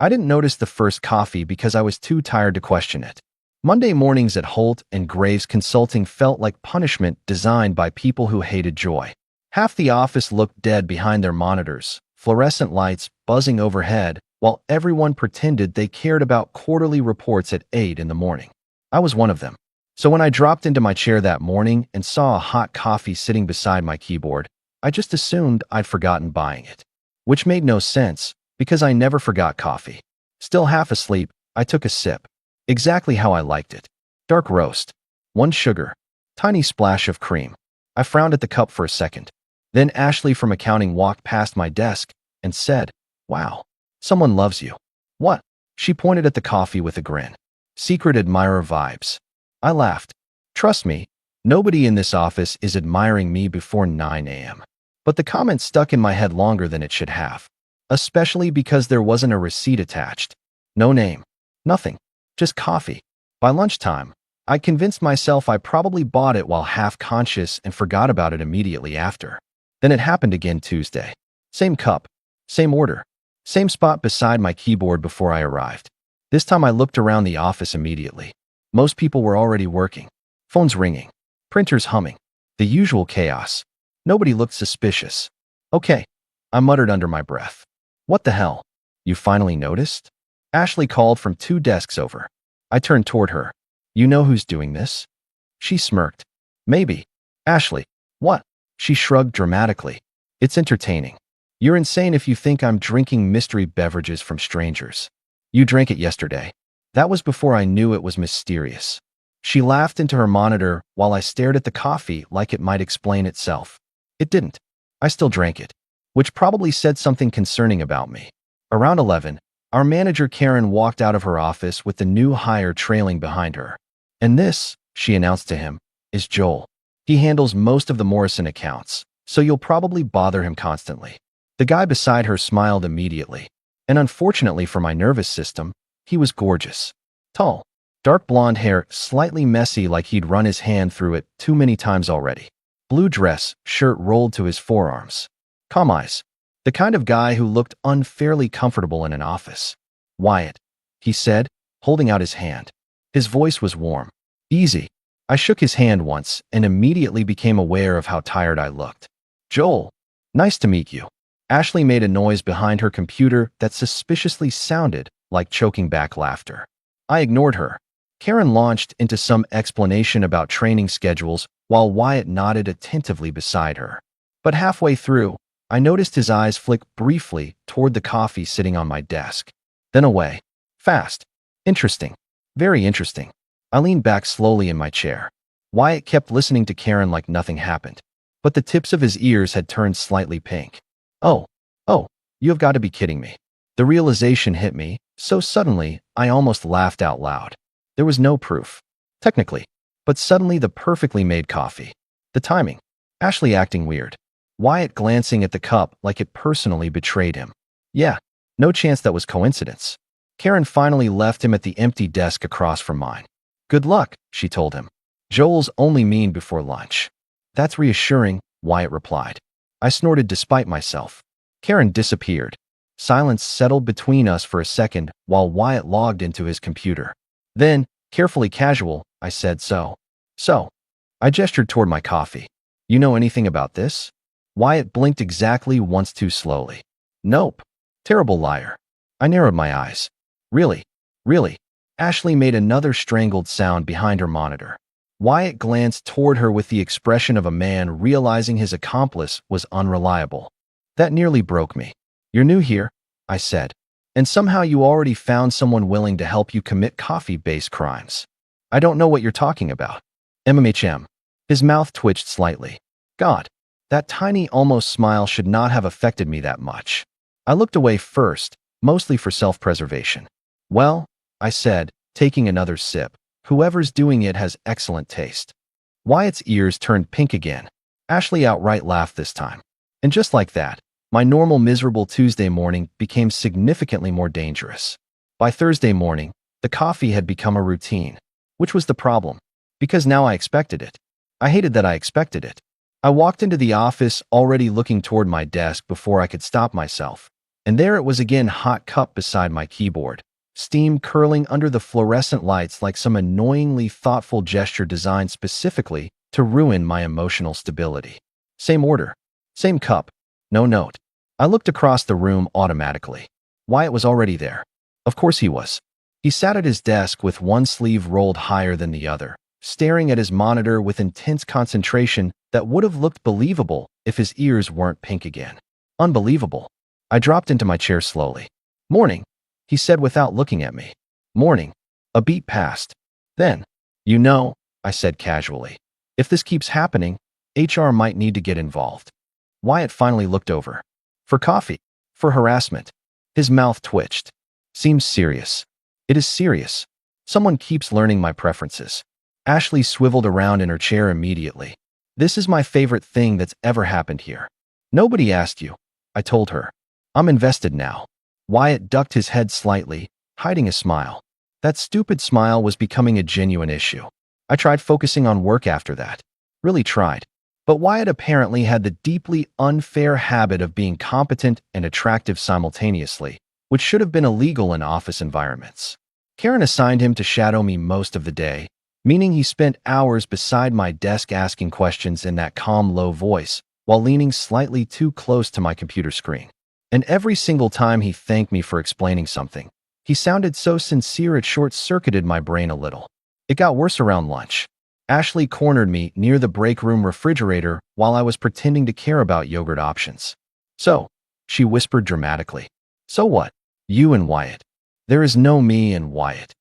I didn't notice the first coffee because I was too tired to question it. Monday mornings at Holt and Graves Consulting felt like punishment designed by people who hated joy. Half the office looked dead behind their monitors, fluorescent lights buzzing overhead, while everyone pretended they cared about quarterly reports at 8 in the morning. I was one of them. So when I dropped into my chair that morning and saw a hot coffee sitting beside my keyboard, I just assumed I'd forgotten buying it. Which made no sense, because I never forgot coffee. Still half asleep, I took a sip. Exactly how I liked it. Dark roast. 1 sugar. Tiny splash of cream. I frowned at the cup for a second. Then Ashley from accounting walked past my desk and said, "Wow, someone loves you." "What?" She pointed at the coffee with a grin. "Secret admirer vibes." I laughed. Trust me, nobody in this office is admiring me before 9 a.m. But the comment stuck in my head longer than it should have. Especially because there wasn't a receipt attached. No name. Nothing. Just coffee. By lunchtime, I convinced myself I probably bought it while half-conscious and forgot about it immediately after. Then it happened again Tuesday. Same cup. Same order. Same spot beside my keyboard before I arrived. This time I looked around the office immediately. Most people were already working. Phones ringing. Printers humming. The usual chaos. Nobody looked suspicious. "Okay," I muttered under my breath. "What the hell? You finally noticed?" Ashley called from 2 desks over. I turned toward her. "You know who's doing this?" She smirked. "Maybe." "Ashley." "What?" She shrugged dramatically. "It's entertaining. You're insane if you think I'm drinking mystery beverages from strangers. You drank it yesterday." That was before I knew it was mysterious. She laughed into her monitor while I stared at the coffee like it might explain itself. It didn't. I still drank it, which probably said something concerning about me. Around 11, our manager Karen walked out of her office with the new hire trailing behind her. "And this," she announced to him, "is Joel. He handles most of the Morrison accounts, so you'll probably bother him constantly." The guy beside her smiled immediately. And unfortunately for my nervous system, he was gorgeous. Tall, dark blonde hair, slightly messy like he'd run his hand through it too many times already. Blue dress, shirt rolled to his forearms. Calm eyes. The kind of guy who looked unfairly comfortable in an office. "Wyatt," he said, holding out his hand. His voice was warm. "Easy." I shook his hand once and immediately became aware of how tired I looked. "Joel, nice to meet you." Ashley made a noise behind her computer that suspiciously sounded like choking back laughter. I ignored her. Karen launched into some explanation about training schedules while Wyatt nodded attentively beside her. But halfway through, I noticed his eyes flick briefly toward the coffee sitting on my desk. Then away. Fast. Interesting. Very interesting. I leaned back slowly in my chair. Wyatt kept listening to Karen like nothing happened, but the tips of his ears had turned slightly pink. Oh, you have got to be kidding me." The realization hit me so suddenly I almost laughed out loud. There was no proof, technically, but suddenly the perfectly made coffee. The timing. Ashley acting weird. Wyatt glancing at the cup like it personally betrayed him. Yeah, no chance that was coincidence. Karen finally left him at the empty desk across from mine. "Good luck," she told him. "Joel's only mean before lunch." "That's reassuring," Wyatt replied. I snorted despite myself. Karen disappeared. Silence settled between us for a second while Wyatt logged into his computer. Then, carefully casual, I said, So. I gestured toward my coffee. "You know anything about this?" Wyatt blinked exactly once too slowly. "Nope." Terrible liar. I narrowed my eyes. Really? Ashley made another strangled sound behind her monitor. Wyatt glanced toward her with the expression of a man realizing his accomplice was unreliable. That nearly broke me. "You're new here," I said, "and somehow you already found someone willing to help you commit coffee-based crimes." "I don't know what you're talking about." "MMHM. His mouth twitched slightly. God, that tiny almost smile should not have affected me that much. I looked away first, mostly for self-preservation. "Well," I said, taking another sip, "whoever's doing it has excellent taste." Wyatt's ears turned pink again. Ashley outright laughed this time. And just like that, my normal miserable Tuesday morning became significantly more dangerous. By Thursday morning, the coffee had become a routine, which was the problem, because now I expected it. I hated that I expected it. I walked into the office already looking toward my desk before I could stop myself. And there it was again, hot cup beside my keyboard, steam curling under the fluorescent lights like some annoyingly thoughtful gesture designed specifically to ruin my emotional stability. Same order, same cup, no note. I looked across the room automatically. Wyatt was already there. Of course he was. He sat at his desk with one sleeve rolled higher than the other, staring at his monitor with intense concentration that would have looked believable if his ears weren't pink again. Unbelievable. I dropped into my chair slowly. "Morning," he said without looking at me. "Morning." A beat passed. Then, I said casually, "if this keeps happening, HR might need to get involved." Wyatt finally looked over. "For coffee? For harassment?" His mouth twitched. "Seems serious." "It is serious. Someone keeps learning my preferences." Ashley swiveled around in her chair immediately. "This is my favorite thing that's ever happened here." "Nobody asked you," I told her. "I'm invested now." Wyatt ducked his head slightly, hiding a smile. That stupid smile was becoming a genuine issue. I tried focusing on work after that. Really tried. But Wyatt apparently had the deeply unfair habit of being competent and attractive simultaneously, which should have been illegal in office environments. Karen assigned him to shadow me most of the day, meaning he spent hours beside my desk asking questions in that calm, low voice, while leaning slightly too close to my computer screen. And every single time he thanked me for explaining something, he sounded so sincere it short-circuited my brain a little. It got worse around lunch. Ashley cornered me near the break room refrigerator while I was pretending to care about yogurt options. "So," she whispered dramatically. "So what? You and Wyatt." "There is no me and Wyatt."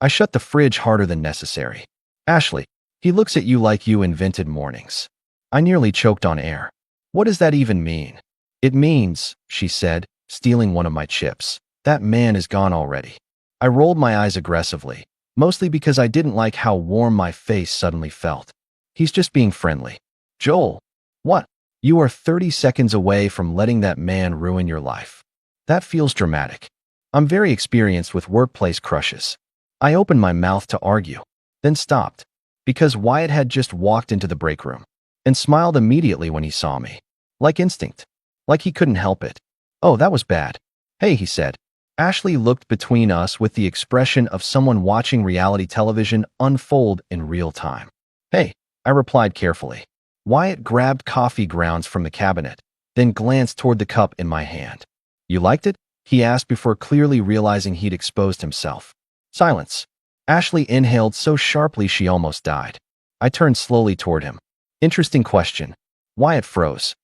I shut the fridge harder than necessary. "Ashley, he looks at you like you invented mornings." I nearly choked on air. "What does that even mean?" "It means," she said, stealing one of my chips, "that man is gone already." I rolled my eyes aggressively, mostly because I didn't like how warm my face suddenly felt. "He's just being friendly." "Joel." "What?" "You are 30 seconds away from letting that man ruin your life." That feels dramatic. I'm very experienced with workplace crushes. I opened my mouth to argue, then stopped, because Wyatt had just walked into the break room and smiled immediately when he saw me. Like instinct. Like he couldn't help it. "Oh, that was bad." "Hey," he said. Ashley looked between us with the expression of someone watching reality television unfold in real time. "Hey," I replied carefully. Wyatt grabbed coffee grounds from the cabinet, then glanced toward the cup in my hand. "You liked it?" he asked before clearly realizing he'd exposed himself. Silence. Ashley inhaled so sharply she almost died. I turned slowly toward him. "Interesting question." Wyatt froze.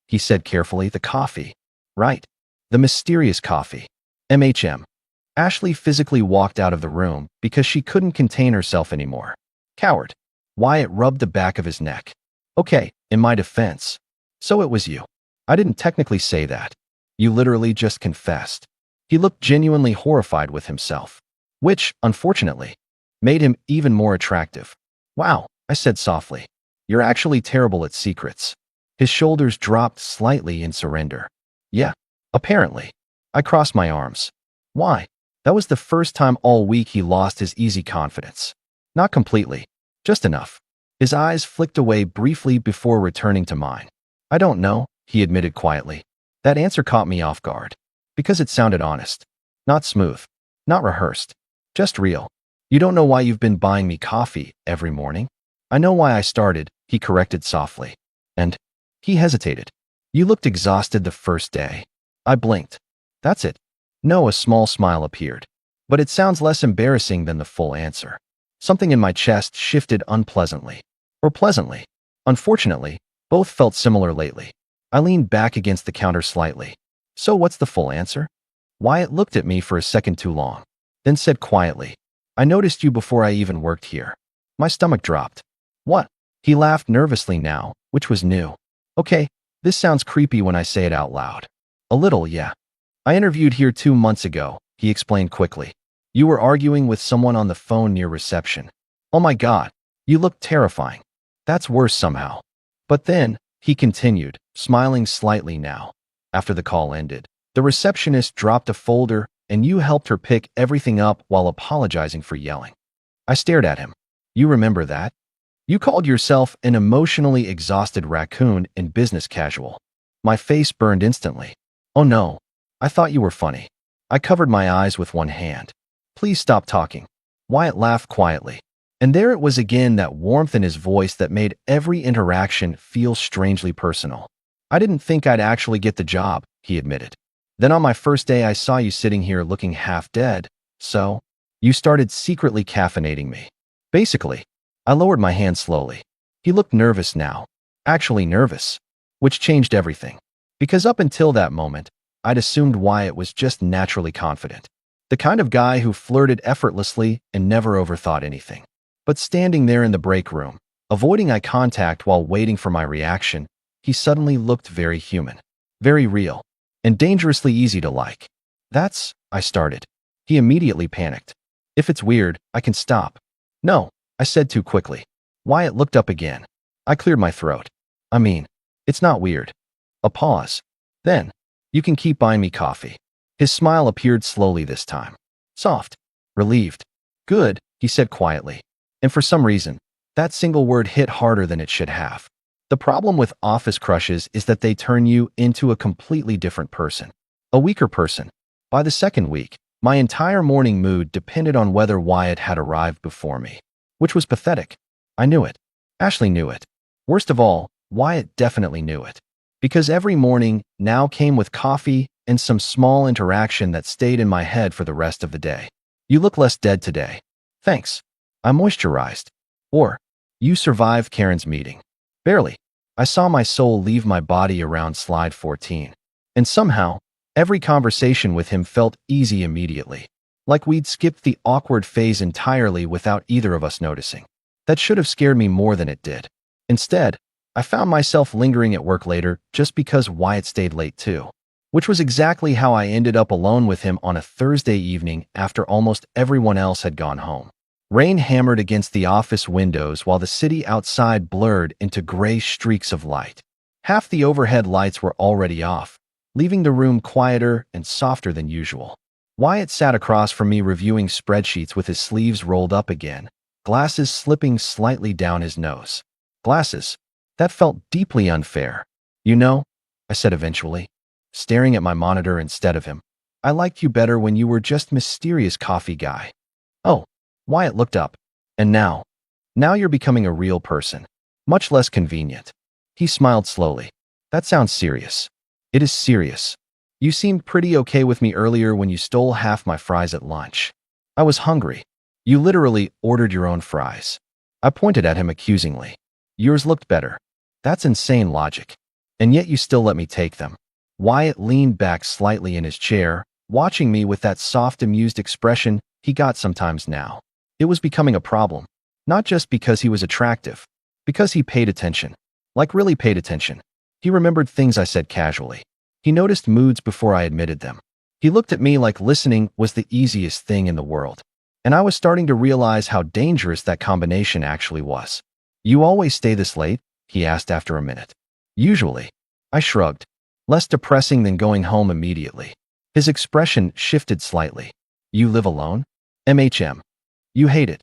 He said carefully, "the coffee." "Right. The mysterious coffee. MHM. Ashley physically walked out of the room because she couldn't contain herself anymore. "Coward." Wyatt rubbed the back of his neck. "Okay, in my defense. So it was you." "I didn't technically say that. You literally just confessed." He looked genuinely horrified with himself, which, unfortunately, made him even more attractive. "Wow," I said softly. "You're actually terrible at secrets." His shoulders dropped slightly in surrender. "Yeah, apparently." I crossed my arms. "Why?" That was the first time all week he lost his easy confidence. Not completely. Just enough. His eyes flicked away briefly before returning to mine. "I don't know," he admitted quietly. That answer caught me off guard. Because it sounded honest. Not smooth. Not rehearsed. Just real. "You don't know why you've been buying me coffee every morning?" "I know why I started," he corrected softly. "And?" He hesitated. "You looked exhausted the first day." I blinked. "That's it." No, a small smile appeared. "But it sounds less embarrassing than the full answer." Something in my chest shifted unpleasantly. Or pleasantly. Unfortunately, both felt similar lately. I leaned back against the counter slightly. "So what's the full answer?" Wyatt looked at me for a second too long, then said quietly, "I noticed you before I even worked here." My stomach dropped. "What?" He laughed nervously now, which was new. "Okay, this sounds creepy when I say it out loud." "A little, yeah. I interviewed here 2 months ago," he explained quickly. "You were arguing with someone on the phone near reception." "Oh my God, you look terrifying." "That's worse somehow." "But then," he continued, smiling slightly now, after the call ended, "the receptionist dropped a folder and you helped her pick everything up while apologizing for yelling." I stared at him. "You remember that? You called yourself an emotionally exhausted raccoon in business casual." My face burned instantly. Oh no, I thought you were funny. I covered my eyes with one hand. Please stop talking. Wyatt laughed quietly. And there it was again, that warmth in his voice that made every interaction feel strangely personal. I didn't think I'd actually get the job, he admitted. Then on my first day I saw you sitting here looking half dead, so you started secretly caffeinating me. Basically, I lowered my hand slowly. He looked nervous now, actually nervous, which changed everything. Because up until that moment, I'd assumed Wyatt was just naturally confident. The kind of guy who flirted effortlessly and never overthought anything. But standing there in the break room, avoiding eye contact while waiting for my reaction, he suddenly looked very human, very real, and dangerously easy to like. I started. He immediately panicked. If it's weird, I can stop. No, I said too quickly. Wyatt looked up again. I cleared my throat. I mean, it's not weird. A pause. Then, you can keep buying me coffee. His smile appeared slowly this time. Soft. Relieved. Good, he said quietly. And for some reason, that single word hit harder than it should have. The problem with office crushes is that they turn you into a completely different person. A weaker person. By the second week, my entire morning mood depended on whether Wyatt had arrived before me. Which was pathetic. I knew it. Ashley knew it. Worst of all, Wyatt definitely knew it. Because every morning now came with coffee and some small interaction that stayed in my head for the rest of the day. You look less dead today. Thanks. I moisturized. Or, you survived Karen's meeting. Barely. I saw my soul leave my body around slide 14. And somehow, every conversation with him felt easy immediately. Like we'd skipped the awkward phase entirely without either of us noticing. That should have scared me more than it did. Instead, I found myself lingering at work later just because Wyatt stayed late too. Which was exactly how I ended up alone with him on a Thursday evening after almost everyone else had gone home. Rain hammered against the office windows while the city outside blurred into gray streaks of light. Half the overhead lights were already off, leaving the room quieter and softer than usual. Wyatt sat across from me reviewing spreadsheets with his sleeves rolled up again, glasses slipping slightly down his nose. Glasses. That felt deeply unfair. You know, I said eventually, staring at my monitor instead of him. I liked you better when you were just mysterious coffee guy. Oh. Wyatt looked up. And now you're becoming a real person. Much less convenient. He smiled slowly. That sounds serious. It is serious. You seemed pretty okay with me earlier when you stole half my fries at lunch. I was hungry. You literally ordered your own fries. I pointed at him accusingly. Yours looked better. That's insane logic. And yet you still let me take them. Wyatt leaned back slightly in his chair, watching me with that soft, amused expression he got sometimes now. It was becoming a problem. Not just because he was attractive. Because he paid attention. Like really paid attention. He remembered things I said casually. He noticed moods before I admitted them. He looked at me like listening was the easiest thing in the world. And I was starting to realize how dangerous that combination actually was. You always stay this late? He asked after a minute. Usually. I shrugged. Less depressing than going home immediately. His expression shifted slightly. You live alone? MHM. You hate it.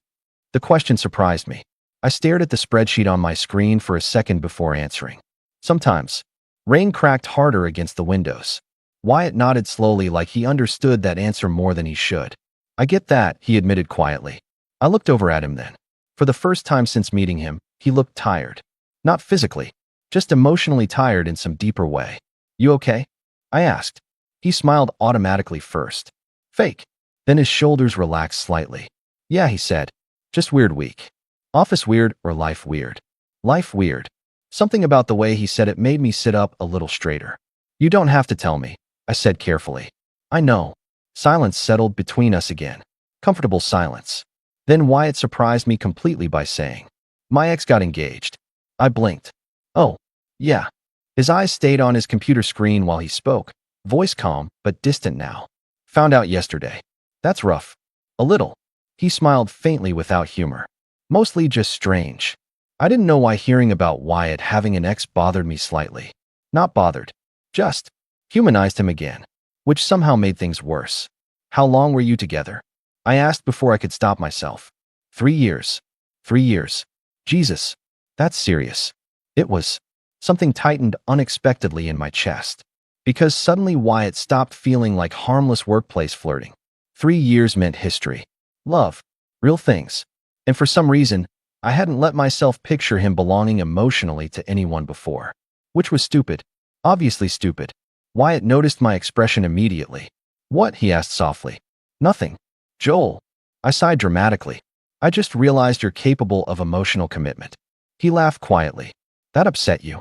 The question surprised me. I stared at the spreadsheet on my screen for a second before answering. Sometimes. Rain cracked harder against the windows. Wyatt nodded slowly like he understood that answer more than he should. I get that, he admitted quietly. I looked over at him then. For the first time since meeting him, he looked tired. Not physically, just emotionally tired in some deeper way. You okay? I asked. He smiled automatically first. Fake. Then his shoulders relaxed slightly. Yeah, he said. Just weird week. Office weird or life weird? Life weird. Something about the way he said it made me sit up a little straighter. You don't have to tell me, I said carefully. I know. Silence settled between us again. Comfortable silence. Then Wyatt surprised me completely by saying, my ex got engaged. I blinked. Oh, yeah. His eyes stayed on his computer screen while he spoke, voice calm but distant now. Found out yesterday. That's rough. A little. He smiled faintly without humor. Mostly just strange. I didn't know why hearing about Wyatt having an ex bothered me slightly. Not bothered. Just humanized him again, which somehow made things worse. How long were you together? I asked before I could stop myself. 3 years. 3 years. Jesus. That's serious. It was. Something tightened unexpectedly in my chest. Because suddenly Wyatt stopped feeling like harmless workplace flirting. 3 years meant history, love, real things. And for some reason, I hadn't let myself picture him belonging emotionally to anyone before. Which was stupid. Obviously stupid. Wyatt noticed my expression immediately. "What?" he asked softly. "Nothing. Joel." I sighed dramatically. "I just realized you're capable of emotional commitment." He laughed quietly. "That upset you?"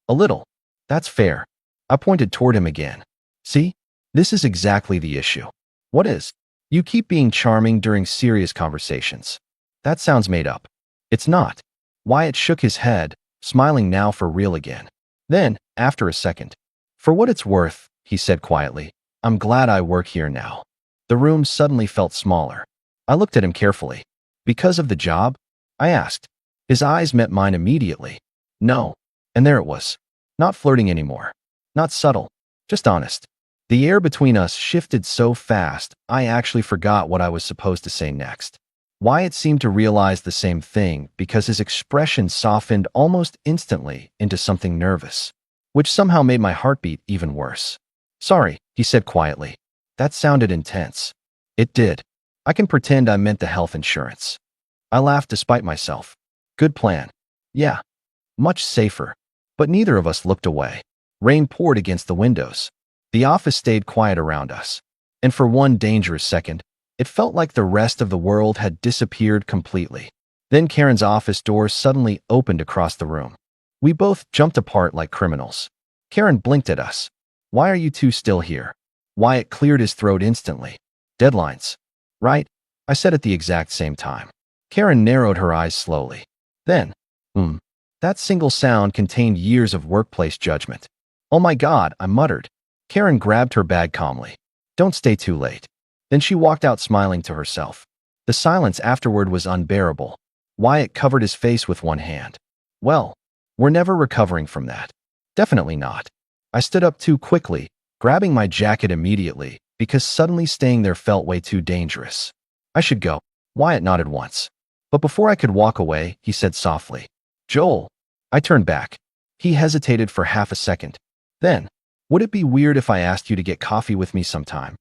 "A little." "That's fair." I pointed toward him again. "See? This is exactly the issue." "What is?" "You keep being charming during serious conversations." "That sounds made up." "It's not." Wyatt shook his head, smiling now for real again. Then, after a second, "For what it's worth," he said quietly, "I'm glad I work here now." The room suddenly felt smaller. I looked at him carefully. "Because of the job?" I asked. His eyes met mine immediately. "No." And there it was. Not flirting anymore. Not subtle. Just honest. The air between us shifted so fast, I actually forgot what I was supposed to say next. Wyatt seemed to realize the same thing because his expression softened almost instantly into something nervous, which somehow made my heartbeat even worse. "Sorry," he said quietly. "That sounded intense." It did. I can pretend I meant the health insurance. I laughed despite myself. Good plan. Yeah. Much safer. But neither of us looked away. Rain poured against the windows. The office stayed quiet around us. And for one dangerous second, it felt like the rest of the world had disappeared completely. Then Karen's office door suddenly opened across the room. We both jumped apart like criminals. Karen blinked at us. "Why are you two still here?" Wyatt cleared his throat instantly. "Deadlines." "Right?" I said at the exact same time. Karen narrowed her eyes slowly. Then, that single sound contained years of workplace judgment. "Oh my God," I muttered. Karen grabbed her bag calmly. "Don't stay too late." Then she walked out smiling to herself. The silence afterward was unbearable. Wyatt covered his face with one hand. "Well, we're never recovering from that." "Definitely not." I stood up too quickly, grabbing my jacket immediately, because suddenly staying there felt way too dangerous. "I should go." Wyatt nodded once. But before I could walk away, he said softly, "Joel." I turned back. He hesitated for half a second. Then, "Would it be weird if I asked you to get coffee with me sometime?"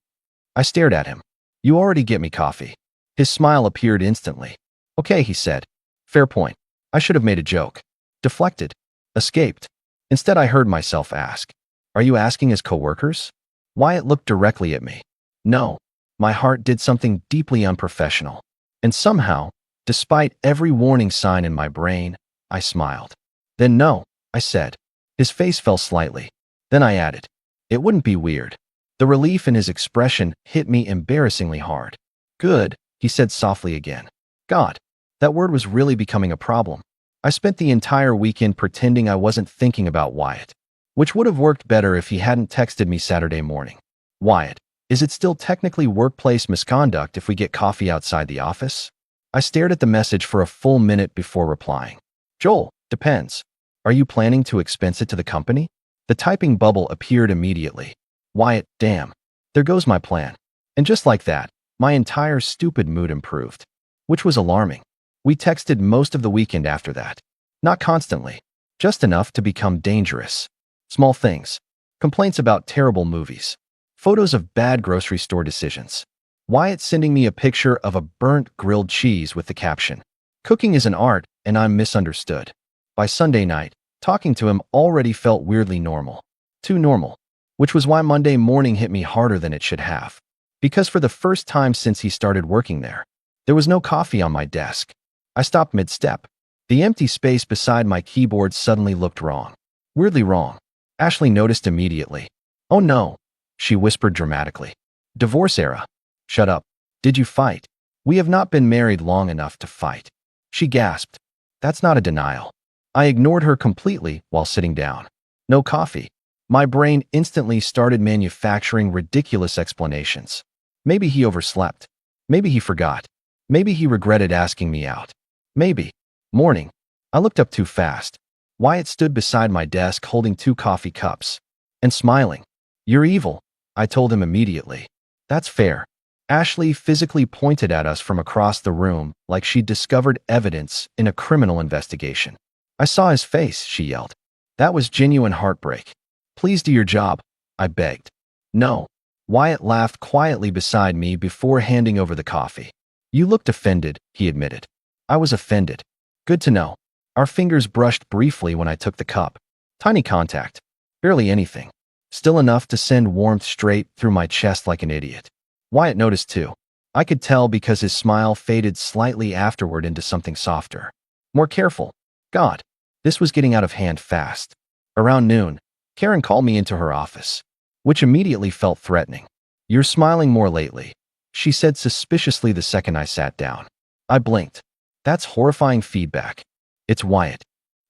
I stared at him. "You already get me coffee." His smile appeared instantly. "Okay," he said. "Fair point. I should have made a joke." Deflected. Escaped. Instead, I heard myself ask, "Are you asking as coworkers?" Wyatt looked directly at me. No. My heart did something deeply unprofessional. And somehow, despite every warning sign in my brain, I smiled. "Then no," I said. His face fell slightly. Then I added, "It wouldn't be weird." The relief in his expression hit me embarrassingly hard. "Good," he said softly again. God, that word was really becoming a problem. I spent the entire weekend pretending I wasn't thinking about Wyatt, which would have worked better if he hadn't texted me Saturday morning. "Wyatt, is it still technically workplace misconduct if we get coffee outside the office?" I stared at the message for a full minute before replying. "Joel, depends. Are you planning to expense it to the company?" The typing bubble appeared immediately. Wyatt, damn. There goes my plan. And just like that, my entire stupid mood improved. Which was alarming. We texted most of the weekend after that. Not constantly. Just enough to become dangerous. Small things. Complaints about terrible movies. Photos of bad grocery store decisions. Wyatt sending me a picture of a burnt grilled cheese with the caption, "Cooking is an art, and I'm misunderstood." By Sunday night, talking to him already felt weirdly normal. Too normal. Which was why Monday morning hit me harder than it should have. Because for the first time since he started working there was no coffee on my desk. I stopped mid-step. The empty space beside my keyboard suddenly looked wrong. Weirdly wrong. Ashley noticed immediately. "Oh no," she whispered dramatically. "Divorce era." "Shut up. Did you fight?" "We have not been married long enough to fight." She gasped. That's not a denial. I ignored her completely while sitting down. No coffee. My brain instantly started manufacturing ridiculous explanations. Maybe he overslept. Maybe he forgot. Maybe he regretted asking me out. Maybe. Morning. I looked up too fast. Wyatt stood beside my desk holding 2 coffee cups. And smiling. "You're evil," I told him immediately. "That's fair." Ashley physically pointed at us from across the room like she'd discovered evidence in a criminal investigation. "I saw his face," she yelled. "That was genuine heartbreak. Please do your job." I begged. No. Wyatt laughed quietly beside me before handing over the coffee. You looked offended, he admitted. I was offended. Good to know. Our fingers brushed briefly when I took the cup. Tiny contact. Barely anything. Still enough to send warmth straight through my chest like an idiot. Wyatt noticed too. I could tell because his smile faded slightly afterward into something softer. More careful. God, this was getting out of hand fast. Around noon, Karen called me into her office, which immediately felt threatening. You're smiling more lately, she said suspiciously the second I sat down. I blinked. That's horrifying feedback. It's Wyatt.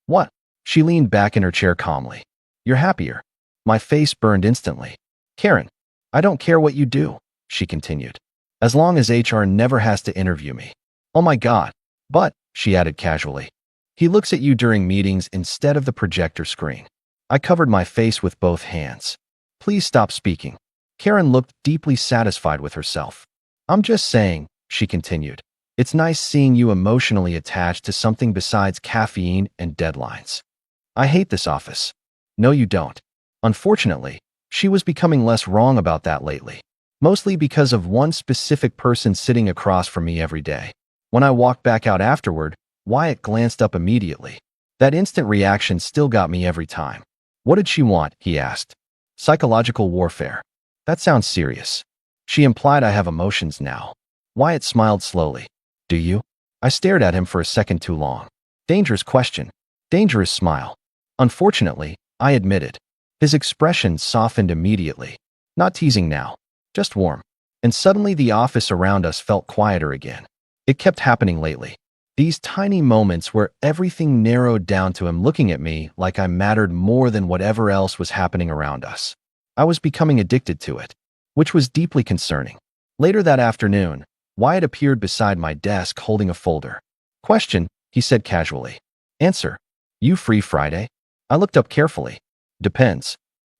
What? She leaned back in her chair calmly. You're happier. My face burned instantly. Karen, I don't care what you do, she continued. As long as HR never has to interview me. Oh my God. But, she added casually, he looks at you during meetings instead of the projector screen. I covered my face with both hands. Please stop speaking. Karen looked deeply satisfied with herself. I'm just saying, she continued. It's nice seeing you emotionally attached to something besides caffeine and deadlines. I hate this office. No, you don't. Unfortunately, she was becoming less wrong about that lately. Mostly because of one specific person sitting across from me every day. When I walked back out afterward, Wyatt glanced up immediately. That instant reaction still got me every time. What did she want? He asked. Psychological warfare. That sounds serious. She implied I have emotions now. Wyatt smiled slowly. Do you? I stared at him for a second too long. Dangerous question. Dangerous smile. Unfortunately, I admitted. His expression softened immediately. Not teasing now. Just warm. And suddenly the office around us felt quieter again. It kept happening lately. These tiny moments where everything narrowed down to him looking at me like I mattered more than whatever else was happening around us. I was becoming addicted to it, which was deeply concerning. Later that afternoon, Wyatt appeared beside my desk holding a folder. Question, he said casually. Answer. You free Friday? I looked up carefully. Depends.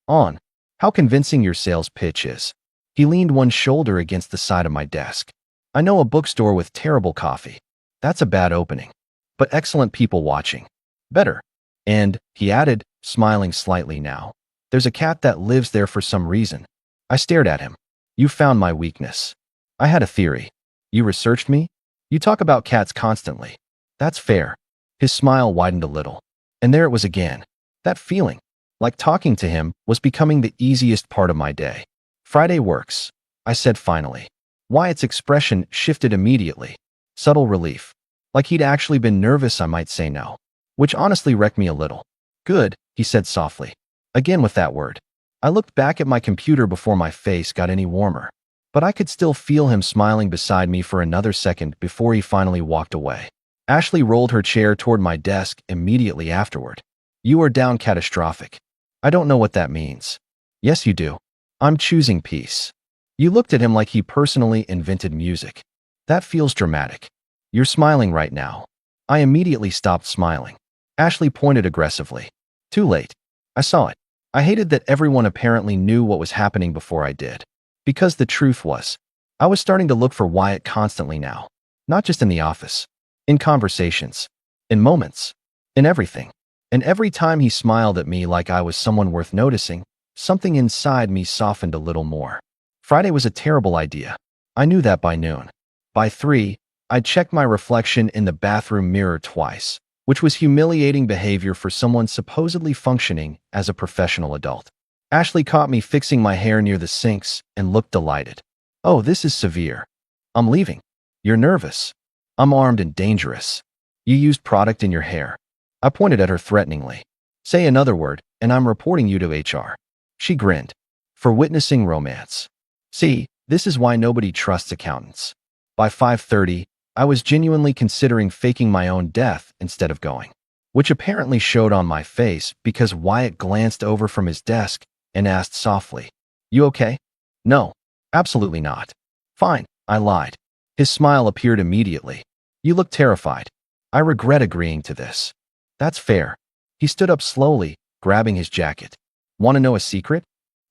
On how convincing your sales pitch is. He leaned one shoulder against the side of my desk. I know a bookstore with terrible coffee. That's a bad opening. But excellent people watching. Better. And, he added, smiling slightly now, there's a cat that lives there for some reason. I stared at him. You found my weakness. I had a theory. You researched me? You talk about cats constantly. That's fair. His smile widened a little. And there it was again. That feeling, like talking to him, was becoming the easiest part of my day. Friday works, I said finally. Wyatt's expression shifted immediately. Subtle relief. Like he'd actually been nervous I might say no. Which honestly wrecked me a little. Good, he said softly. Again with that word. I looked back at my computer before my face got any warmer. But I could still feel him smiling beside me for another second before he finally walked away. Ashley rolled her chair toward my desk immediately afterward. You are down catastrophic. I don't know what that means. Yes, you do. I'm choosing peace. You looked at him like he personally invented music. That feels dramatic. You're smiling right now. I immediately stopped smiling. Ashley pointed aggressively. Too late. I saw it. I hated that everyone apparently knew what was happening before I did. Because the truth was, I was starting to look for Wyatt constantly now. Not just in the office. In conversations. In moments. In everything. And every time he smiled at me like I was someone worth noticing, something inside me softened a little more. Friday was a terrible idea. I knew that by noon. By 3, I'd checked my reflection in the bathroom mirror twice, which was humiliating behavior for someone supposedly functioning as a professional adult. Ashley caught me fixing my hair near the sinks and looked delighted. Oh, this is severe. I'm leaving. You're nervous. I'm armed and dangerous. You used product in your hair. I pointed at her threateningly. Say another word, and I'm reporting you to HR. She grinned. For witnessing romance. See, this is why nobody trusts accountants. By 5:30, I was genuinely considering faking my own death instead of going. Which apparently showed on my face because Wyatt glanced over from his desk and asked softly, You okay? No, absolutely not. Fine, I lied. His smile appeared immediately. You look terrified. I regret agreeing to this. That's fair. He stood up slowly, grabbing his jacket. Want to know a secret?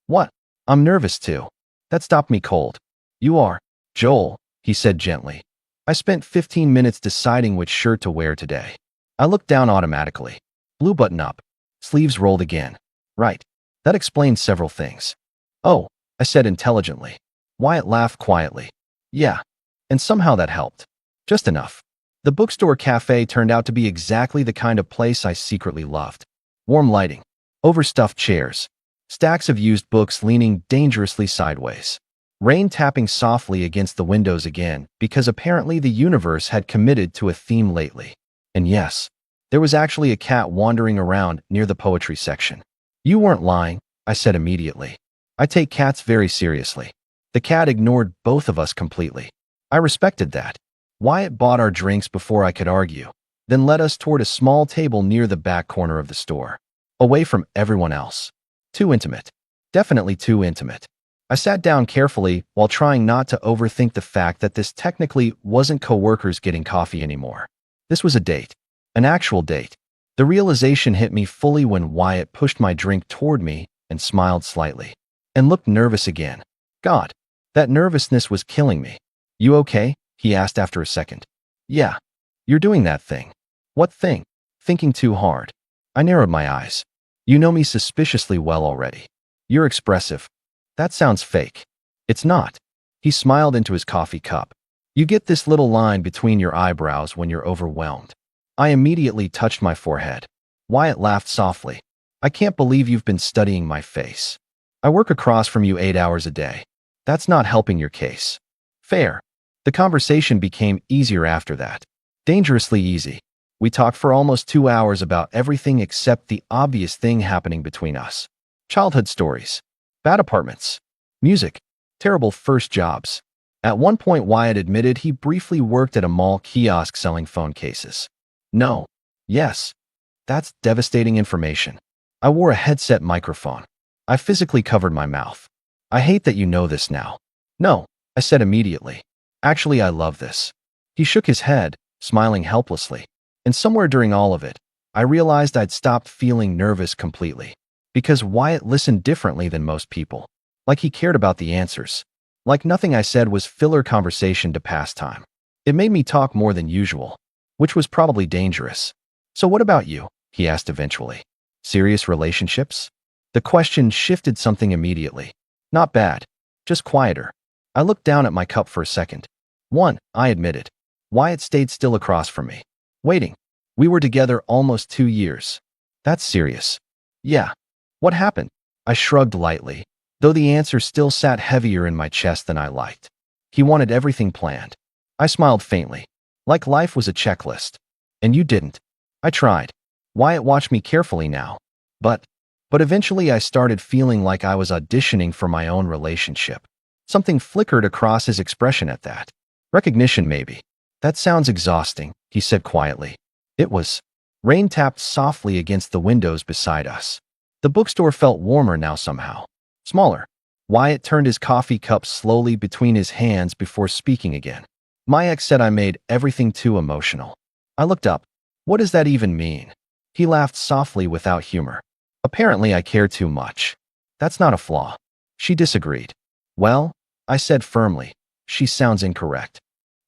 What? I'm nervous too. That stopped me cold. You are. Joel, he said gently. I spent 15 minutes deciding which shirt to wear today. I looked down automatically. Blue button up. Sleeves rolled again. Right. That explains several things. Oh, I said intelligently. Wyatt laughed quietly. Yeah. And somehow that helped. Just enough. The bookstore cafe turned out to be exactly the kind of place I secretly loved. Warm lighting, overstuffed chairs, stacks of used books leaning dangerously sideways. Rain tapping softly against the windows again, because apparently the universe had committed to a theme lately. And yes, there was actually a cat wandering around near the poetry section. You weren't lying, I said immediately. I take cats very seriously. The cat ignored both of us completely. I respected that. Wyatt bought our drinks before I could argue, then led us toward a small table near the back corner of the store, away from everyone else. Too intimate. Definitely too intimate. I sat down carefully while trying not to overthink the fact that this technically wasn't coworkers getting coffee anymore. This was a date. An actual date. The realization hit me fully when Wyatt pushed my drink toward me and smiled slightly. And looked nervous again. God, that nervousness was killing me. You okay? He asked after a second. Yeah. You're doing that thing. What thing? Thinking too hard. I narrowed my eyes. You know me suspiciously well already. You're expressive. That sounds fake. It's not. He smiled into his coffee cup. You get this little line between your eyebrows when you're overwhelmed. I immediately touched my forehead. Wyatt laughed softly. I can't believe you've been studying my face. I work across from you 8 hours a day. That's not helping your case. Fair. The conversation became easier after that. Dangerously easy. We talked for almost 2 hours about everything except the obvious thing happening between us. Childhood stories. Bad apartments. Music. Terrible first jobs. At one point, Wyatt admitted he briefly worked at a mall kiosk selling phone cases. No. Yes. That's devastating information. I wore a headset microphone. I physically covered my mouth. I hate that you know this now. No, I said immediately. Actually, I love this. He shook his head, smiling helplessly. And somewhere during all of it, I realized I'd stopped feeling nervous completely. Because Wyatt listened differently than most people. Like he cared about the answers. Like nothing I said was filler conversation to pass time. It made me talk more than usual, which was probably dangerous. So what about you? He asked eventually. Serious relationships? The question shifted something immediately. Not bad. Just quieter. I looked down at my cup for a second. One, I admitted. Wyatt stayed still across from me. Waiting. We were together almost 2 years. That's serious. Yeah. What happened? I shrugged lightly, though the answer still sat heavier in my chest than I liked. He wanted everything planned. I smiled faintly, like life was a checklist. And you didn't. I tried. Wyatt watched me carefully now. But eventually I started feeling like I was auditioning for my own relationship. Something flickered across his expression at that. Recognition, maybe. That sounds exhausting, he said quietly. It was. Rain tapped softly against the windows beside us. The bookstore felt warmer now somehow. Smaller. Wyatt turned his coffee cup slowly between his hands before speaking again. My ex said I made everything too emotional. I looked up. What does that even mean? He laughed softly without humor. Apparently I care too much. That's not a flaw. She disagreed. Well, I said firmly, she sounds incorrect.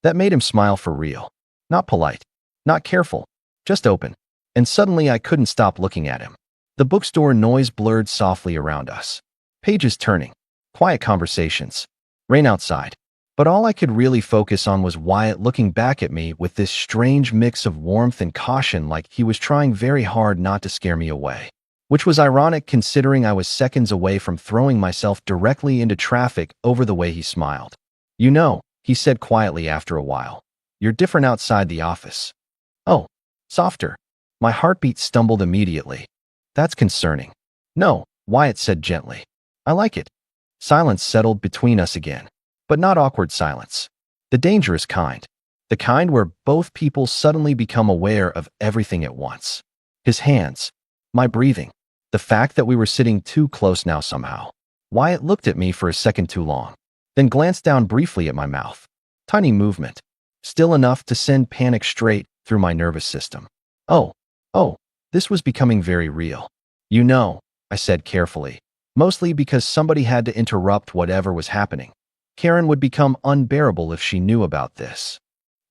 That made him smile for real. Not polite. Not careful. Just open. And suddenly I couldn't stop looking at him. The bookstore noise blurred softly around us. Pages turning. Quiet conversations. Rain outside. But all I could really focus on was Wyatt looking back at me with this strange mix of warmth and caution, like he was trying very hard not to scare me away. Which was ironic considering I was seconds away from throwing myself directly into traffic over the way he smiled. You know, he said quietly after a while. You're different outside the office. Oh, softer. My heartbeat stumbled immediately. That's concerning. No, Wyatt said gently. I like it. Silence settled between us again. But not awkward silence. The dangerous kind. The kind where both people suddenly become aware of everything at once. His hands. My breathing. The fact that we were sitting too close now somehow. Wyatt looked at me for a second too long. Then glanced down briefly at my mouth. Tiny movement. Still enough to send panic straight through my nervous system. Oh. This was becoming very real. You know, I said carefully, mostly because somebody had to interrupt whatever was happening. Karen would become unbearable if she knew about this.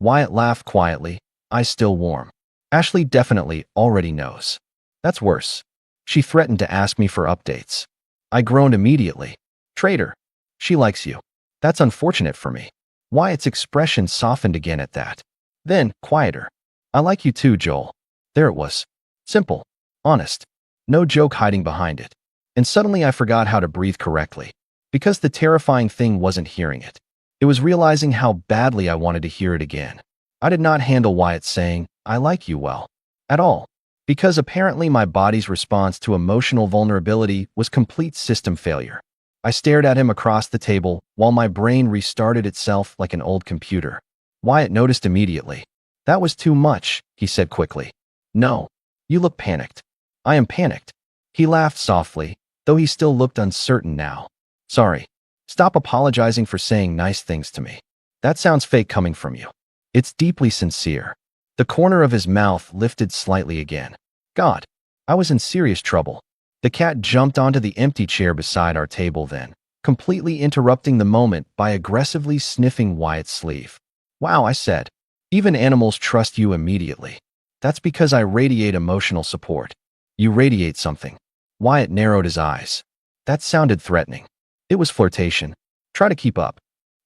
Wyatt laughed quietly, eyes still warm. Ashley definitely already knows. That's worse. She threatened to ask me for updates. I groaned immediately. Traitor. She likes you. That's unfortunate for me. Wyatt's expression softened again at that. Then, quieter. I like you too, Joel. There it was. Simple. Honest. No joke hiding behind it. And suddenly I forgot how to breathe correctly. Because the terrifying thing wasn't hearing it. It was realizing how badly I wanted to hear it again. I did not handle Wyatt saying, I like you well. At all. Because apparently my body's response to emotional vulnerability was complete system failure. I stared at him across the table while my brain restarted itself like an old computer. Wyatt noticed immediately. That was too much, he said quickly. No. You look panicked. I am panicked. He laughed softly, though he still looked uncertain now. Sorry. Stop apologizing for saying nice things to me. That sounds fake coming from you. It's deeply sincere. The corner of his mouth lifted slightly again. God, I was in serious trouble. The cat jumped onto the empty chair beside our table then, completely interrupting the moment by aggressively sniffing Wyatt's sleeve. Wow, I said. Even animals trust you immediately. That's because I radiate emotional support. You radiate something. Wyatt narrowed his eyes. That sounded threatening. It was flirtation. Try to keep up.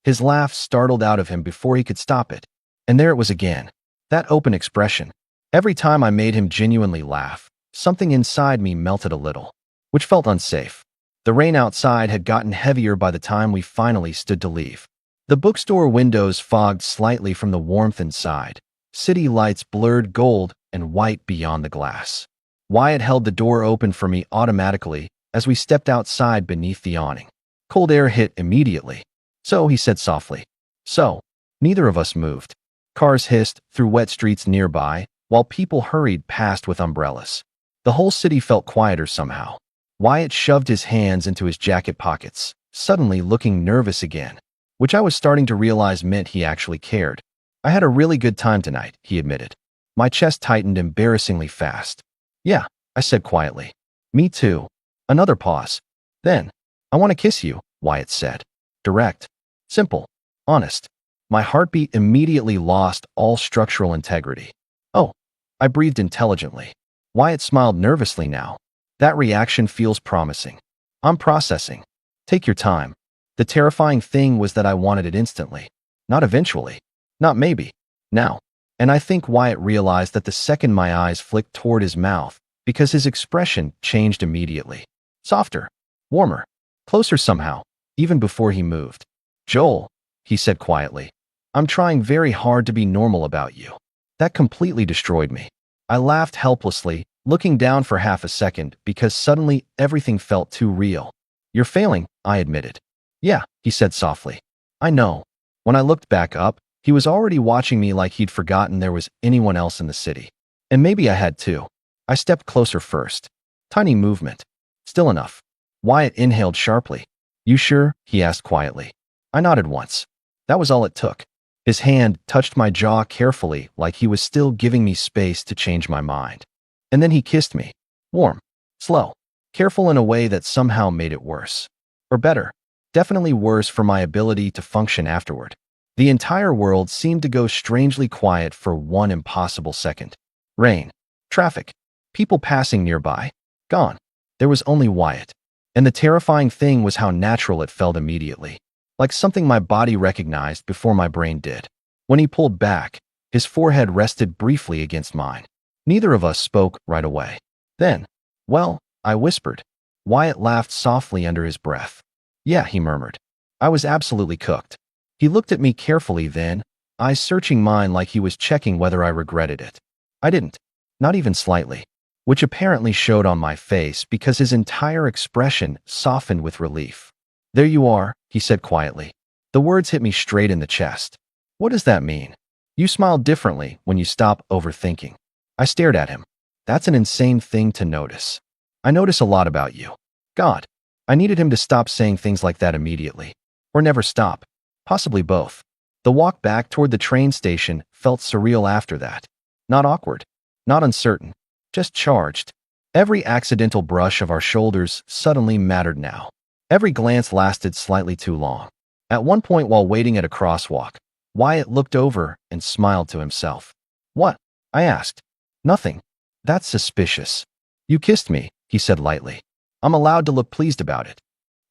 His laugh startled out of him before he could stop it. And there it was again. That open expression. Every time I made him genuinely laugh, something inside me melted a little, which felt unsafe. The rain outside had gotten heavier by the time we finally stood to leave. The bookstore windows fogged slightly from the warmth inside. City lights blurred gold and white beyond the glass. Wyatt held the door open for me automatically as we stepped outside beneath the awning. Cold air hit immediately. So, he said softly. So, neither of us moved. Cars hissed through wet streets nearby, while people hurried past with umbrellas. The whole city felt quieter somehow. Wyatt shoved his hands into his jacket pockets, suddenly looking nervous again, which I was starting to realize meant he actually cared. I had a really good time tonight, he admitted. My chest tightened embarrassingly fast. Yeah, I said quietly. Me too. Another pause. Then, I want to kiss you, Wyatt said. Direct. Simple. Honest. My heartbeat immediately lost all structural integrity. Oh, I breathed intelligently. Wyatt smiled nervously now. That reaction feels promising. I'm processing. Take your time. The terrifying thing was that I wanted it instantly. Not eventually. Not maybe. Now. And I think Wyatt realized that the second my eyes flicked toward his mouth, because his expression changed immediately. Softer. Warmer. Closer somehow, even before he moved. Joel, he said quietly. I'm trying very hard to be normal about you. That completely destroyed me. I laughed helplessly, looking down for half a second because suddenly everything felt too real. You're failing, I admitted. Yeah, he said softly. I know. When I looked back up, he was already watching me like he'd forgotten there was anyone else in the city. And maybe I had too. I stepped closer first. Tiny movement. Still enough. Wyatt inhaled sharply. You sure? He asked quietly. I nodded once. That was all it took. His hand touched my jaw carefully like he was still giving me space to change my mind. And then he kissed me. Warm. Slow. Careful in a way that somehow made it worse. Or better. Definitely worse for my ability to function afterward. The entire world seemed to go strangely quiet for one impossible second. Rain. Traffic. People passing nearby. Gone. There was only Wyatt. And the terrifying thing was how natural it felt immediately. Like something my body recognized before my brain did. When he pulled back, his forehead rested briefly against mine. Neither of us spoke right away. Then, well, I whispered. Wyatt laughed softly under his breath. Yeah, he murmured. I was absolutely cooked. He looked at me carefully then, eyes searching mine like he was checking whether I regretted it. I didn't. Not even slightly. Which apparently showed on my face because his entire expression softened with relief. There you are, he said quietly. The words hit me straight in the chest. What does that mean? You smile differently when you stop overthinking. I stared at him. That's an insane thing to notice. I notice a lot about you. God, I needed him to stop saying things like that immediately. Or never stop. Possibly both. The walk back toward the train station felt surreal after that. Not awkward. Not uncertain. Just charged. Every accidental brush of our shoulders suddenly mattered now. Every glance lasted slightly too long. At one point while waiting at a crosswalk, Wyatt looked over and smiled to himself. What? I asked. Nothing. That's suspicious. You kissed me, he said lightly. I'm allowed to look pleased about it.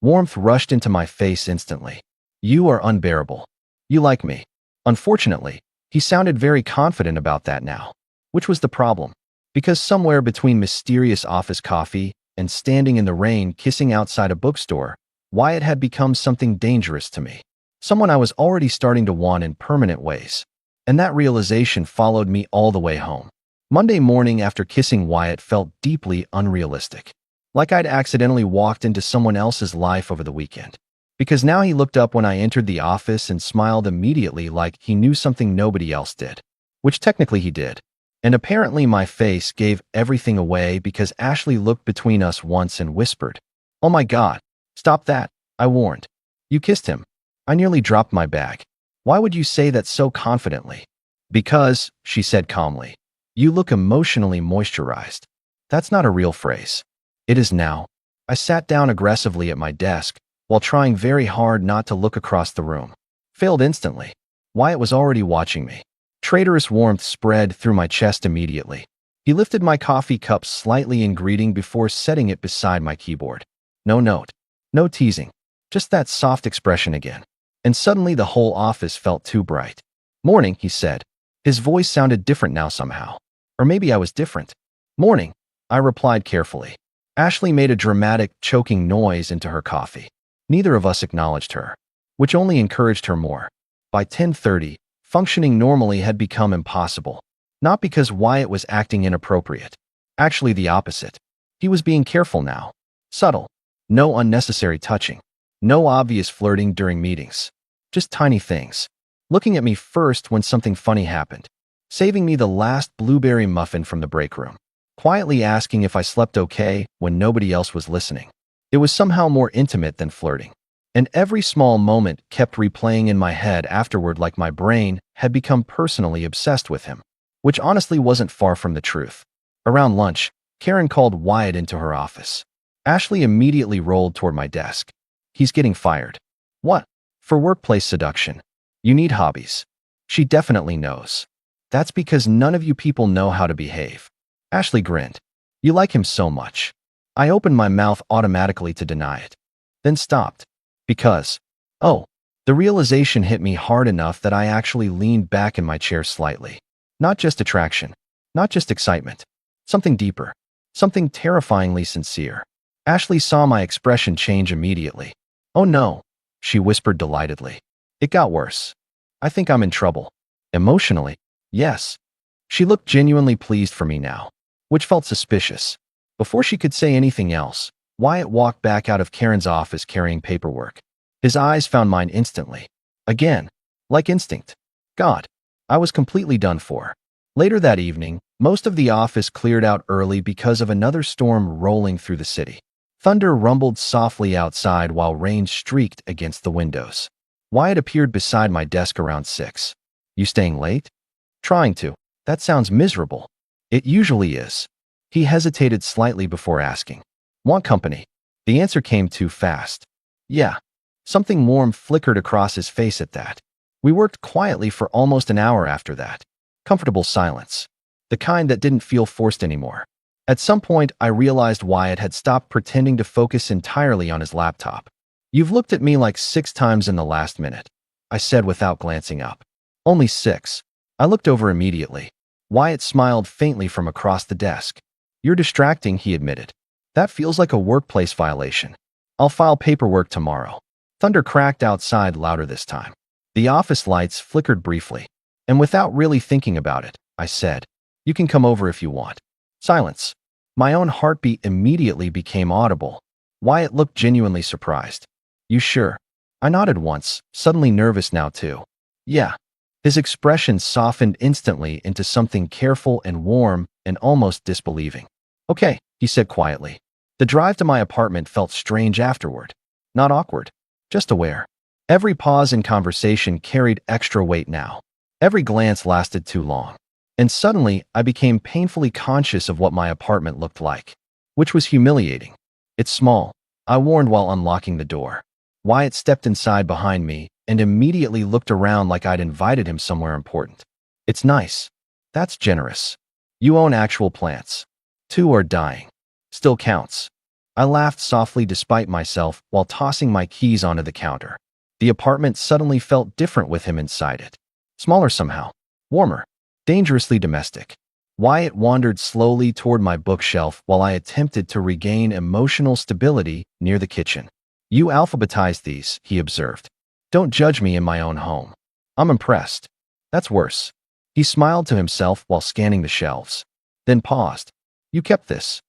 Warmth rushed into my face instantly. You are unbearable. You like me. Unfortunately, he sounded very confident about that now. Which was the problem? Because somewhere between mysterious office coffee and standing in the rain kissing outside a bookstore, Wyatt had become something dangerous to me. Someone I was already starting to want in permanent ways. And that realization followed me all the way home. Monday morning after kissing Wyatt felt deeply unrealistic. Like I'd accidentally walked into someone else's life over the weekend. Because now he looked up when I entered the office and smiled immediately like he knew something nobody else did. Which technically he did. And apparently my face gave everything away because Ashley looked between us once and whispered, "Oh my God, stop that," I warned. "You kissed him." I nearly dropped my bag. "Why would you say that so confidently?" "Because," she said calmly, "you look emotionally moisturized." That's not a real phrase. It is now. I sat down aggressively at my desk while trying very hard not to look across the room. Failed instantly. Wyatt was already watching me. Traitorous warmth spread through my chest immediately. He lifted my coffee cup slightly in greeting before setting it beside my keyboard. No note. No teasing. Just that soft expression again. And suddenly the whole office felt too bright. "Morning," he said. His voice sounded different now somehow. Or maybe I was different. "Morning," I replied carefully. Ashley made a dramatic, choking noise into her coffee. Neither of us acknowledged her, which only encouraged her more. By 10:30, functioning normally had become impossible. Not because Wyatt was acting inappropriate. Actually the opposite. He was being careful now. Subtle. No unnecessary touching. No obvious flirting during meetings. Just tiny things. Looking at me first when something funny happened. Saving me the last blueberry muffin from the break room. Quietly asking if I slept okay when nobody else was listening. It was somehow more intimate than flirting. And every small moment kept replaying in my head afterward like my brain had become personally obsessed with him. Which honestly wasn't far from the truth. Around lunch, Karen called Wyatt into her office. Ashley immediately rolled toward my desk. "He's getting fired." "What?" "For workplace seduction. You need hobbies." "She definitely knows." "That's because none of you people know how to behave." Ashley grinned. "You like him so much." I opened my mouth automatically to deny it. Then stopped. Because, oh, the realization hit me hard enough that I actually leaned back in my chair slightly. Not just attraction. Not just excitement. Something deeper. Something terrifyingly sincere. Ashley saw my expression change immediately. "Oh no," she whispered delightedly. "It got worse. I think I'm in trouble." "Emotionally?" "Yes." She looked genuinely pleased for me now, which felt suspicious. Before she could say anything else, Wyatt walked back out of Karen's office carrying paperwork. His eyes found mine instantly. Again, like instinct. God, I was completely done for. Later that evening, most of the office cleared out early because of another storm rolling through the city. Thunder rumbled softly outside while rain streaked against the windows. Wyatt appeared beside my desk around 6. "You staying late?" "Trying to." "That sounds miserable." "It usually is." He hesitated slightly before asking, "Want company?" The answer came too fast. "Yeah." Something warm flickered across his face at that. We worked quietly for almost an hour after that. Comfortable silence. The kind that didn't feel forced anymore. At some point, I realized Wyatt had stopped pretending to focus entirely on his laptop. "You've looked at me like 6 times in the last minute," I said without glancing up. "Only 6. I looked over immediately. Wyatt smiled faintly from across the desk. "You're distracting," he admitted. "That feels like a workplace violation. I'll file paperwork tomorrow." Thunder cracked outside louder this time. The office lights flickered briefly. And without really thinking about it, I said, "You can come over if you want." Silence. My own heartbeat immediately became audible. Wyatt looked genuinely surprised. "You sure?" I nodded once, suddenly nervous now too. "Yeah." His expression softened instantly into something careful and warm and almost disbelieving. "Okay," he said quietly. The drive to my apartment felt strange afterward. Not awkward, just aware. Every pause in conversation carried extra weight now. Every glance lasted too long. And suddenly, I became painfully conscious of what my apartment looked like. Which was humiliating. "It's small," I warned while unlocking the door. Wyatt stepped inside behind me and immediately looked around like I'd invited him somewhere important. "It's nice." "That's generous. You own actual plants." "2 are dying." "Still counts." I laughed softly despite myself while tossing my keys onto the counter. The apartment suddenly felt different with him inside it. Smaller somehow. Warmer. Dangerously domestic. Wyatt wandered slowly toward my bookshelf while I attempted to regain emotional stability near the kitchen. You alphabetized these, he observed. Don't judge me in my own home. I'm impressed. That's worse. He smiled to himself while scanning the shelves. Then paused. You kept this.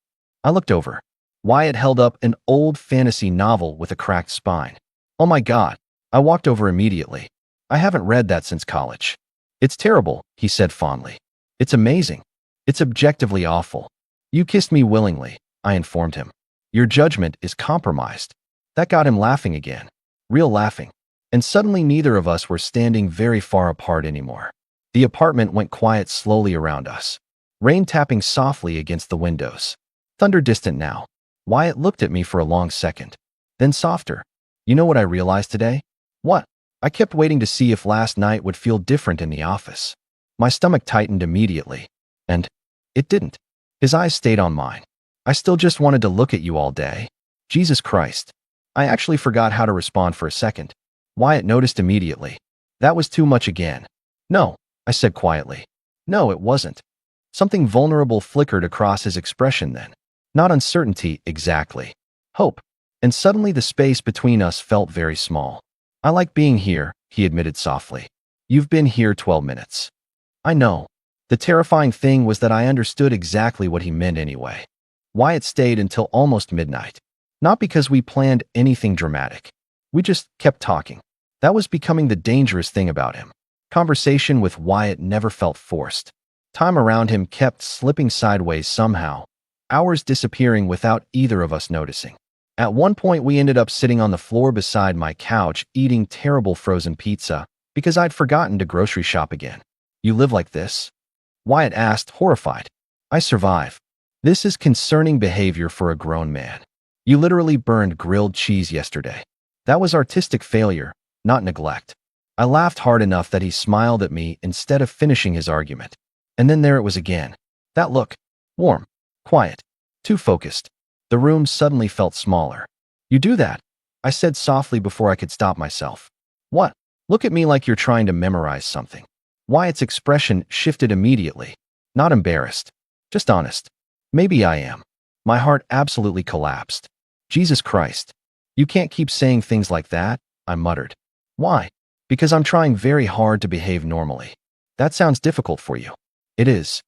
I looked over. Wyatt held up an old fantasy novel with a cracked spine. Oh my God. I walked over immediately. I haven't read that since college. It's terrible, he said fondly. It's amazing. It's objectively awful. You kissed me willingly, I informed him. Your judgment is compromised. That got him laughing again. Real laughing. And suddenly neither of us were standing very far apart anymore. The apartment went quiet slowly around us. Rain tapping softly against the windows. Thunder distant now. Wyatt looked at me for a long second. Then softer. You know what I realized today? What? I kept waiting to see if last night would feel different in the office. My stomach tightened immediately. And it didn't. His eyes stayed on mine. I still just wanted to look at you all day. Jesus Christ. I actually forgot how to respond for a second. Wyatt noticed immediately. That was too much again. No, I said quietly. No, it wasn't. Something vulnerable flickered across his expression then. Not uncertainty, exactly. Hope. And suddenly the space between us felt very small. I like being here, he admitted softly. You've been here 12 minutes. I know. The terrifying thing was that I understood exactly what he meant anyway. Wyatt stayed until almost midnight. Not because we planned anything dramatic. We just kept talking. That was becoming the dangerous thing about him. Conversation with Wyatt never felt forced. Time around him kept slipping sideways somehow, hours disappearing without either of us noticing. At one point, we ended up sitting on the floor beside my couch eating terrible frozen pizza because I'd forgotten to grocery shop again. You live like this? Wyatt asked, horrified. I survive. This is concerning behavior for a grown man. You literally burned grilled cheese yesterday. That was artistic failure, not neglect. I laughed hard enough that he smiled at me instead of finishing his argument. And then there it was again. That look. Warm. Quiet. Too focused. The room suddenly felt smaller. You do that, I said softly before I could stop myself. What? Look at me like you're trying to memorize something. Wyatt's expression shifted immediately. Not embarrassed. Just honest. Maybe I am. My heart absolutely collapsed. Jesus Christ. You can't keep saying things like that, I muttered. Why? Because I'm trying very hard to behave normally. That sounds difficult for you. It is.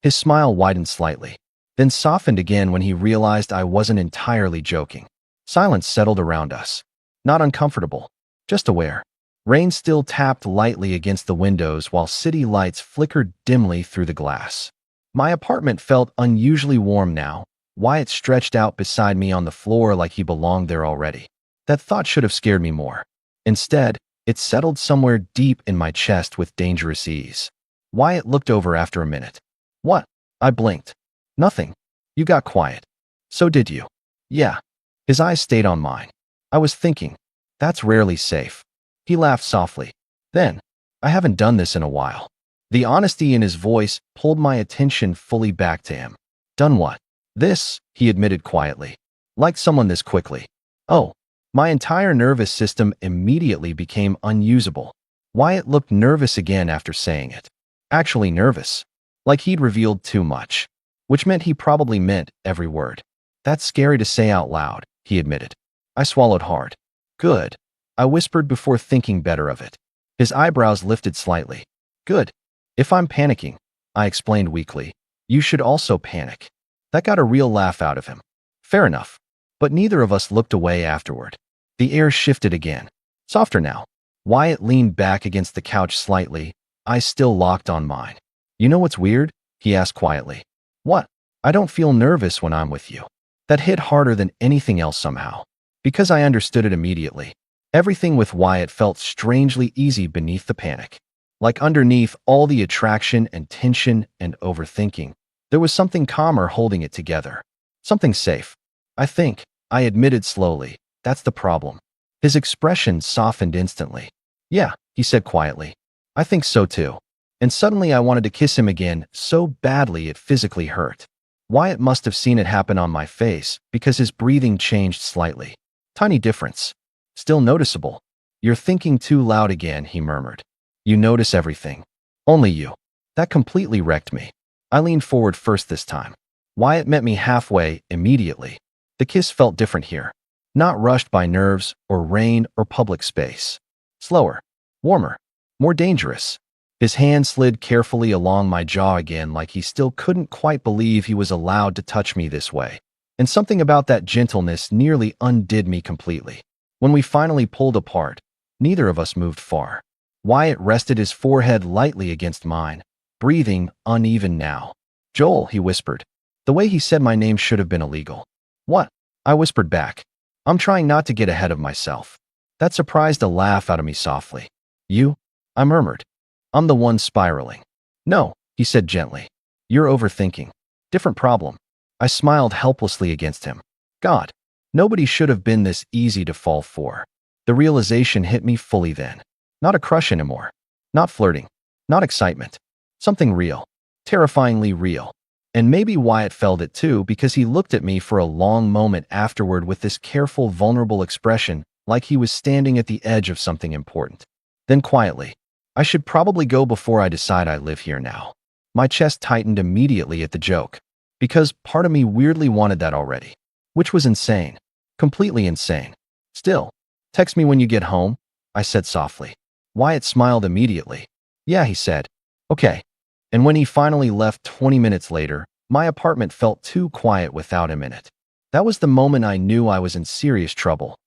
His smile widened slightly, then softened again when he realized I wasn't entirely joking. Silence settled around us. Not uncomfortable, just aware. Rain still tapped lightly against the windows while city lights flickered dimly through the glass. My apartment felt unusually warm now. Wyatt stretched out beside me on the floor like he belonged there already. That thought should have scared me more. Instead, it settled somewhere deep in my chest with dangerous ease. Wyatt looked over after a minute. What? I blinked. Nothing. You got quiet. So did you. Yeah. His eyes stayed on mine. I was thinking, that's rarely safe. He laughed softly. Then, I haven't done this in a while. The honesty in his voice pulled my attention fully back to him. Done what? This, he admitted quietly. Like someone this quickly. Oh. My entire nervous system immediately became unusable. Wyatt looked nervous again after saying it. Actually nervous. Like he'd revealed too much. Which meant he probably meant every word. That's scary to say out loud, he admitted. I swallowed hard. Good. I whispered before thinking better of it. His eyebrows lifted slightly. Good. If I'm panicking, I explained weakly, you should also panic. That got a real laugh out of him. Fair enough. But neither of us looked away afterward. The air shifted again. Softer now. Wyatt leaned back against the couch slightly, eyes still locked on mine. You know what's weird? He asked quietly. What? I don't feel nervous when I'm with you. That hit harder than anything else somehow. Because I understood it immediately. Everything with Wyatt felt strangely easy beneath the panic. Like underneath all the attraction and tension and overthinking, there was something calmer holding it together. Something safe. I think, I admitted slowly, that's the problem. His expression softened instantly. Yeah, he said quietly. I think so too. And suddenly I wanted to kiss him again so badly it physically hurt. Wyatt must have seen it happen on my face because his breathing changed slightly. Tiny difference. Still noticeable. You're thinking too loud again, he murmured. You notice everything. Only you. That completely wrecked me. I leaned forward first this time. Wyatt met me halfway, immediately. The kiss felt different here. Not rushed by nerves or rain or public space. Slower. Warmer. More dangerous. His hand slid carefully along my jaw again like he still couldn't quite believe he was allowed to touch me this way. And something about that gentleness nearly undid me completely. When we finally pulled apart, neither of us moved far. Wyatt rested his forehead lightly against mine, breathing uneven now. Joel, he whispered. The way he said my name should have been illegal. What? I whispered back. I'm trying not to get ahead of myself. That surprised a laugh out of me softly. You? I murmured. I'm the one spiraling. No, he said gently. You're overthinking. Different problem. I smiled helplessly against him. God, nobody should have been this easy to fall for. The realization hit me fully then. Not a crush anymore. Not flirting. Not excitement. Something real. Terrifyingly real. And maybe Wyatt felt it too because he looked at me for a long moment afterward with this careful, vulnerable expression like he was standing at the edge of something important. Then quietly, I should probably go before I decide I live here now. My chest tightened immediately at the joke, because part of me weirdly wanted that already, which was insane, completely insane. Still, text me when you get home, I said softly. Wyatt smiled immediately. Yeah, he said. Okay. And when he finally left 20 minutes later, my apartment felt too quiet without him in it. That was the moment I knew I was in serious trouble.